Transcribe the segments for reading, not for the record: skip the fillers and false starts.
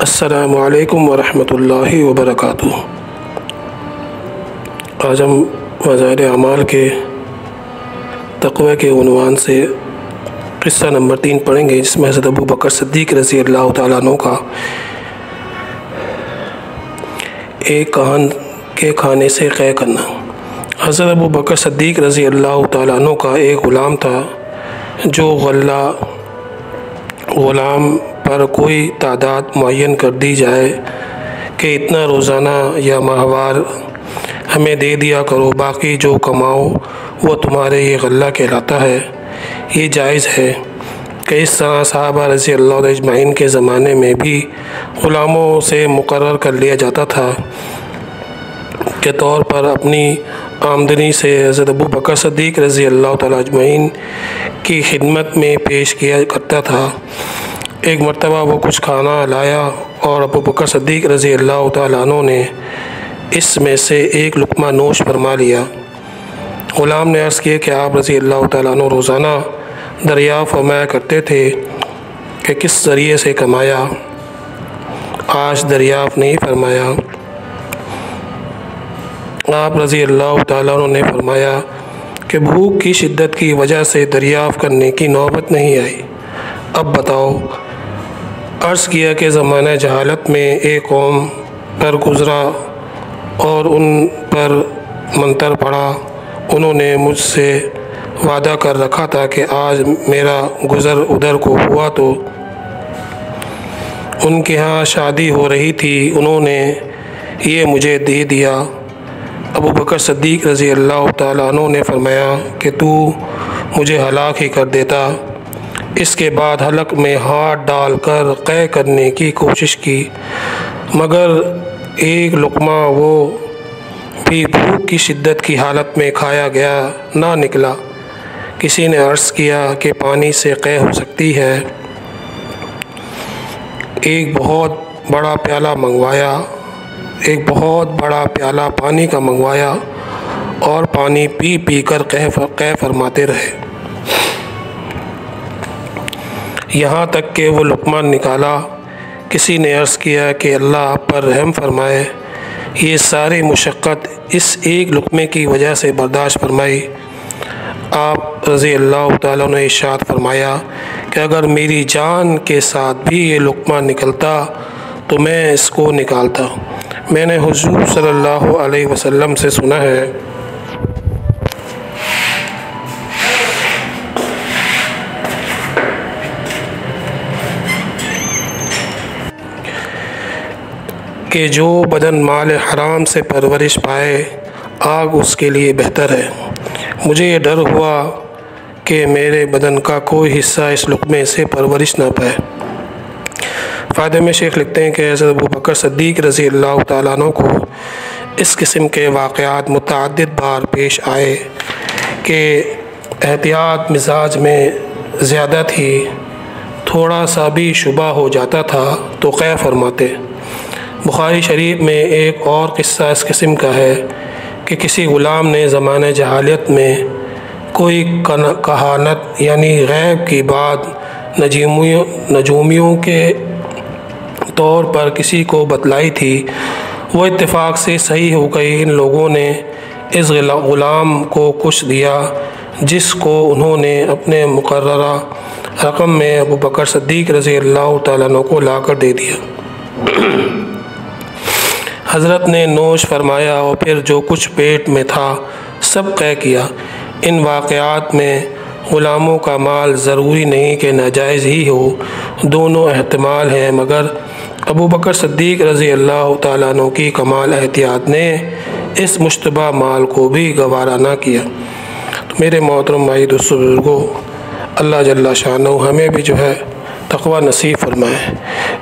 अस्सलामु अलैकुम वरहमतुल्लाहि वबरकातुहू। आज हम वज़ाइल अमाल के तक़वा के उन्वान से क़िस्सा नंबर 3 पढ़ेंगे, जिसमें हज़रत अबू बकर सिद्दीक़ रज़ी अल्लाह तआला अन्हु का एक कान के खाने से क़ै करना। हज़रत अबू बकर सिद्दीक़ रज़ी अल्लाह तआला अन्हु का एक ग़ुलाम था, जो ग़ुलाम पर कोई तादाद मुअय्यन कर दी जाए कि इतना रोज़ाना या माहवार हमें दे दिया करो, बाकी जो कमाओ वो तुम्हारे ये गल्ला कहलाता है। ये जायज़ है कि इस तरह सहाबा रज़ी अल्लाह अजमईन के ज़माने में भी ग़ुलामों से मुकर्रर कर लिया जाता था के तौर पर अपनी आमदनी से हज़रत अबू बकर सिद्दीक़ रज़ी अल्लाह तआला अजमईन की खिदमत में पेश किया करता था। एक मरतबा वो कुछ खाना लाया और अबू बकर सिद्दीक़ रज़ी अल्लाह तआला अन्हु ने इसमें से एक लुक़मा नोश फरमा लिया। ग़ुलाम ने अर्ज़ किया कि आप रज़ी अल्लाह तआला अन्हु रोज़ाना दरियाफ़त फरमाया करते थे कि किस ज़रिए से कमाया, आज दरियाफ़त नहीं फरमाया। आप रज़ी अल्लाह तआला अन्हु ने फरमाया कि भूख की शिद्दत की वजह से दरियाफ़त करने की नौबत नहीं आई। अब बताओ। अर्ज़ किया कि ज़माना जहालत में एक कौम पर गुज़रा और उन पर मंतर पड़ा। उन्होंने मुझसे वादा कर रखा था कि आज मेरा गुज़र उधर को हुआ तो उनके यहाँ शादी हो रही थी, उन्होंने ये मुझे दे दिया। अबू बकर सिद्दीक़ रज़ी अल्लाह तआला अन्हु ने फरमाया कि तू मुझे हलाक ही कर देता। इसके बाद हलक में हाथ डालकर क़ै करने की कोशिश की, मगर एक लुक़मा वो भी भूख की शिद्दत की हालत में खाया गया ना निकला। किसी ने अर्ज़ किया कि पानी से क़ै हो सकती है। एक बहुत बड़ा प्याला पानी का मंगवाया और पानी पी पी कर क़ै फरमाते रहे, यहाँ तक कि वो लुक़मा निकाला। किसी ने अर्ज़ किया कि अल्लाह आप पर रहम फरमाए, ये सारी मुशक्क़त इस एक लुक़मे की वजह से बर्दाश्त फरमाई। आप रज़ी अल्लाह तआला ने इरशाद फरमाया कि अगर मेरी जान के साथ भी ये लुक़मा निकलता तो मैं इसको निकालता। मैंने हुज़ूर सल्लल्लाहु अलैहि वसल्लम से सुना है कि जो बदन माल हराम से परवरिश पाए, आग उसके लिए बेहतर है। मुझे ये डर हुआ कि मेरे बदन का कोई हिस्सा इस लुक़मे से परवरिश ना पाए। फ़ायदे में शेख लिखते हैं कि हज़रत अबू बकर सिद्दीक़ रज़ी अल्लाह तआला अन्हु को इस किस्म के वाक़यात मुतअद्दिद बार पेश आए कि एहतियात मिजाज में ज़्यादा थी, थोड़ा सा भी शुबा हो जाता था तो क़ै फरमाते। बुखारी शरीफ में एक और किस्सा इस किस्म का है कि किसी ग़ुलाम ने ज़माने जहालियत में कोई कहानत यानी गैब की बात नजूमियों के तौर पर किसी को बतलाई थी। वो इत्तेफाक से सही हो गई। इन लोगों ने इस ग़ुलाम को कुछ दिया जिसको उन्होंने अपने मुकर्ररा रकम में अबू बकर सिद्दीक़ रज़ी अल्लाह तआला अन्हु को लाकर दे दिया। हज़रत ने नोश फरमाया और फिर जो कुछ पेट में था सब क़ै किया। इन वाक़यात में ग़ुलामों का माल ज़रूरी नहीं कि नाजायज़ ही हो, दोनों एहतमाल हैं, मगर अबू बकर सिद्दीक़ रज़ी अल्लाह तआला अन्हु की कमाल एहतियात ने इस मुश्तबा माल को भी गवारा ना किया। तो मेरे मोहतरम भाई दोस्तों बुज़ुर्गों, अल्लाह जल्ला शानहू हमें भी जो है तक़वा नसीब फरमाए।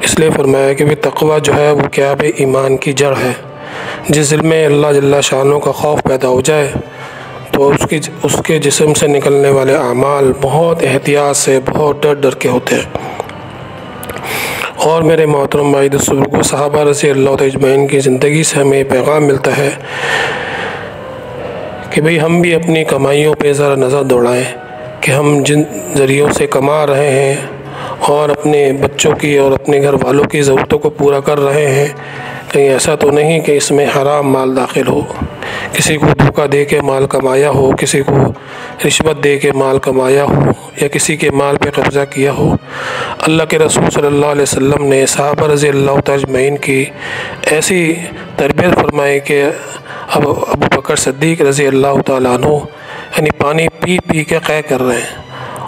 इसलिए फरमाया कि तक़वा जो है वो क्या है, ईमान की जड़ है। जिस दिल में अल्लाह जल्ला शानहू का खौफ पैदा हो जाए तो उसके जिस्म से निकलने वाले आमाल बहुत एहतियात से, बहुत डर डर के होते हैं। और मेरे मोहतरम भाई दोस्तों बुज़ुर्गों, सहाबा रज़ी अल्लाह अजमईन की ज़िंदगी से हमें पैगाम मिलता है कि भाई हम भी अपनी कमाइयों पे ज़रा नज़र दौड़ाएँ कि हम जिन ज़रियों से कमा रहे हैं और अपने बच्चों की और अपने घर वालों की ज़रूरतों को पूरा कर रहे हैं, कहीं ऐसा तो नहीं कि इसमें हराम माल दाखिल हो, किसी को धोखा दे के माल कमाया हो, किसी को रिश्वत दे के माल कमाया हो, या किसी के माल पे कब्ज़ा किया हो। अल्लाह के रसूल सल्लल्लाहु अलैहि वसल्लम ने सहाबा रज़ी अल्लाह तआला अजमईन की ऐसी तरबियत फरमाई कि अब अबू बकर सिद्दीक़ रज़ी अल्लाह तआला अन्हु यानी पानी पी पी के क़ै कर रहे हैं,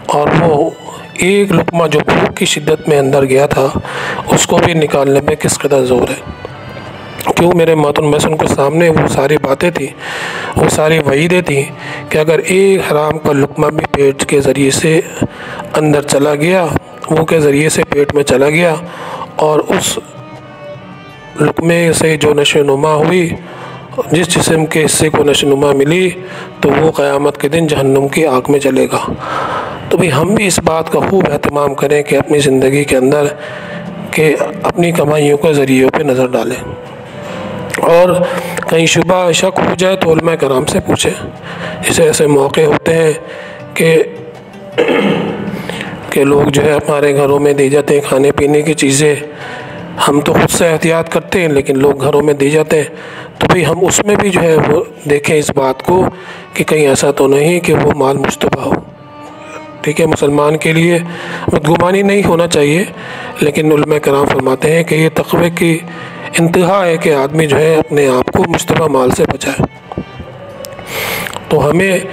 और वो एक लुक़मा जो भूख की शिद्दत में अंदर गया था उसको भी निकालने में किस कदर ज़ोर है। क्यों मेरे मातून बस उनको सामने वो सारी बातें थी, वो सारी वईदें थी कि अगर एक हराम का लुक़मा भी पेट के ज़रिए से अंदर चला गया, मुँह के ज़रिए से पेट में चला गया, और उस लुक़मे से जो नशोनुमा हुई, जिस जिस्म के हिस्से को नशोनुमा मिली, तो वो क़यामत के दिन जहन्नुम की आग में जलेगा। तो भाई हम भी इस बात का खूब एहतमाम करें कि अपनी ज़िंदगी के अंदर के अपनी कमाइयों के ज़रिए पे नज़र डालें, और कहीं शुबा शक हो जाए तो उलमा कराम से पूछें। ऐसे ऐसे मौके होते हैं कि लोग जो है हमारे घरों में दी जाते हैं खाने पीने की चीज़ें, हम तो खुद से एहतियात करते हैं लेकिन लोग घरों में दी जाते हैं, तो भाई हम उसमें भी जो है वो देखें इस बात को कि कहीं ऐसा तो नहीं कि वो माल मुश्तबा हो। ठीक है, मुसलमान के लिए बदगुमानी नहीं होना चाहिए, लेकिन उलमा कराम फरमाते हैं कि ये तक़वे की इंतहा है कि आदमी जो है अपने आप को मुश्तबा माल से बचाए। तो हमें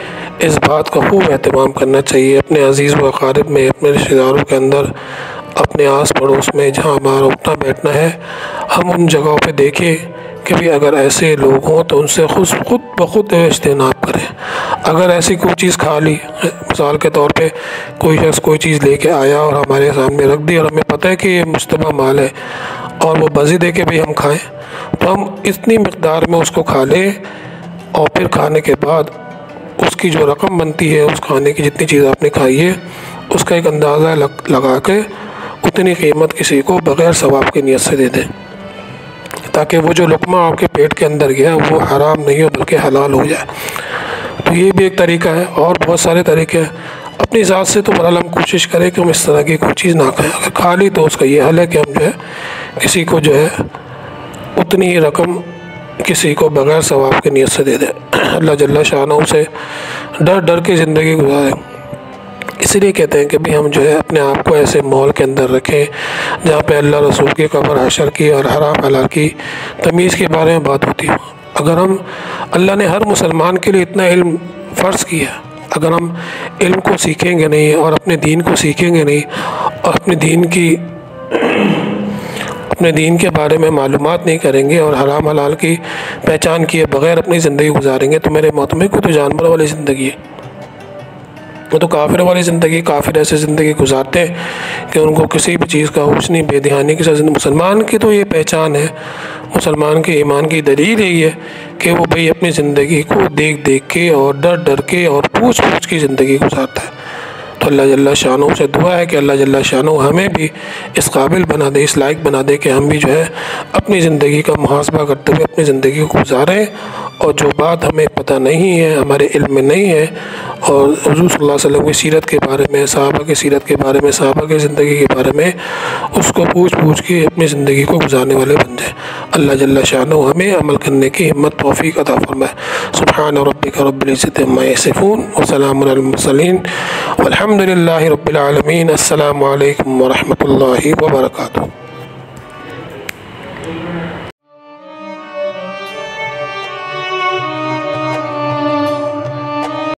इस बात का खूब एहतमाम करना चाहिए अपने अज़ीज़ व अक़ारिब में, अपने रिश्तेदारों के अंदर, अपने आस पड़ोस में जहाँ हमारा उठना बैठना है, हम उन जगहों पे देखें कि भी अगर ऐसे लोग हों तो उनसे खुद ब खुद इज्तिनाब करें। अगर ऐसी कोई चीज़ खा ली, मिसाल के तौर पे कोई शख्स कोई चीज़ लेके आया और हमारे सामने रख दी, और हमें पता है कि ये मुश्तबा माल है, और वो बज़ी दे के भी हम खाएँ, तो हम इतनी मिक़दार में उसको खा लें, और फिर खाने के बाद उसकी जो रकम बनती है, उस खाने की जितनी चीज़ आपने खाई है उसका एक अंदाज़ा लगा के उतनी कीमत किसी को बग़ैर सवाब की नीयत से दे दें, ताकि वो जो लुक़मा आपके पेट के अंदर गया वो हराम नहीं हो बल्कि हलाल हो जाए। तो ये भी एक तरीका है, और बहुत सारे तरीके हैं। अपनी ज़ात से तो बहरहाल हम कोशिश करें कि हम इस तरह की कोई चीज़ ना खाएं। अगर खा ली तो उसका ये हल है कि हम जो है किसी को जो है उतनी ही रकम किसी को बग़ैर सवाब की नीयत से दे दें। अल्लाह जल्ला शानहू से डर डर के ज़िंदगी गुजारें। इसलिए कहते हैं कि भी हम जो है अपने आप को ऐसे माहौल के अंदर रखें जहाँ पे अल्लाह रसूल की क़ब्र हशर की और हराम हलाल की तमीज़ के बारे में बात होती हो। अगर हम अल्लाह ने हर मुसलमान के लिए इतना इल्म फ़र्ज़ किया, अगर हम इल्म को सीखेंगे नहीं और अपने दीन को सीखेंगे नहीं और अपने दीन के बारे में मालूमात नहीं करेंगे और हराम हलाल की पहचान किए बग़ैर अपनी ज़िंदगी गुजारेंगे, तो मेरे मोतमिक को तो जानवर वाली ज़िंदगी है। वो तो काफिर वाली ज़िंदगी, काफिर ऐसे ज़िंदगी गुजारते हैं कि उनको किसी भी चीज़ का होश नहीं, बेध्यानी के साथ। मुसलमान की तो ये पहचान है, मुसलमान के ईमान की दलील यही है कि वो भाई अपनी ज़िंदगी को देख देख के और डर डर के और पूछ पूछ की ज़िंदगी गुजारता है। तो अल्लाह जल्ला शानहू से दुआ है कि अल्लाह जल्ला शानहू हमें भी इस काबिल बना दे, इस लायक बना दे कि हम भी जो है अपनी ज़िंदगी का मुहासबा करते हुए अपनी ज़िंदगी को गुजारें, और जो बात हमें पता नहीं है, हमारे इल्म में नहीं है, और हुज़ूर सल्लल्लाहु अलैहि वसल्लम की सीरत के बारे में, सहाबा की सीरत के बारे में, सहाबा की ज़िंदगी के बारे में, उसको पूछ पूछ के अपनी ज़िंदगी को गुजारने वाले बन जाए। अल्लाह जल्ला शानहू हमें अमल करने की हिम्मत तौफ़ीक़ अता फ़रमाए। सुब्हान रब्बिका रब्बिल इज़्ज़ति अम्मा यसिफ़ून व सलामुन अलल मुरसलीन वल्हम्दुलिल्लाहि रब्बिल आलमीन। अस्सलामु अलैकुम व रहमतुल्लाहि व बरकातुहू।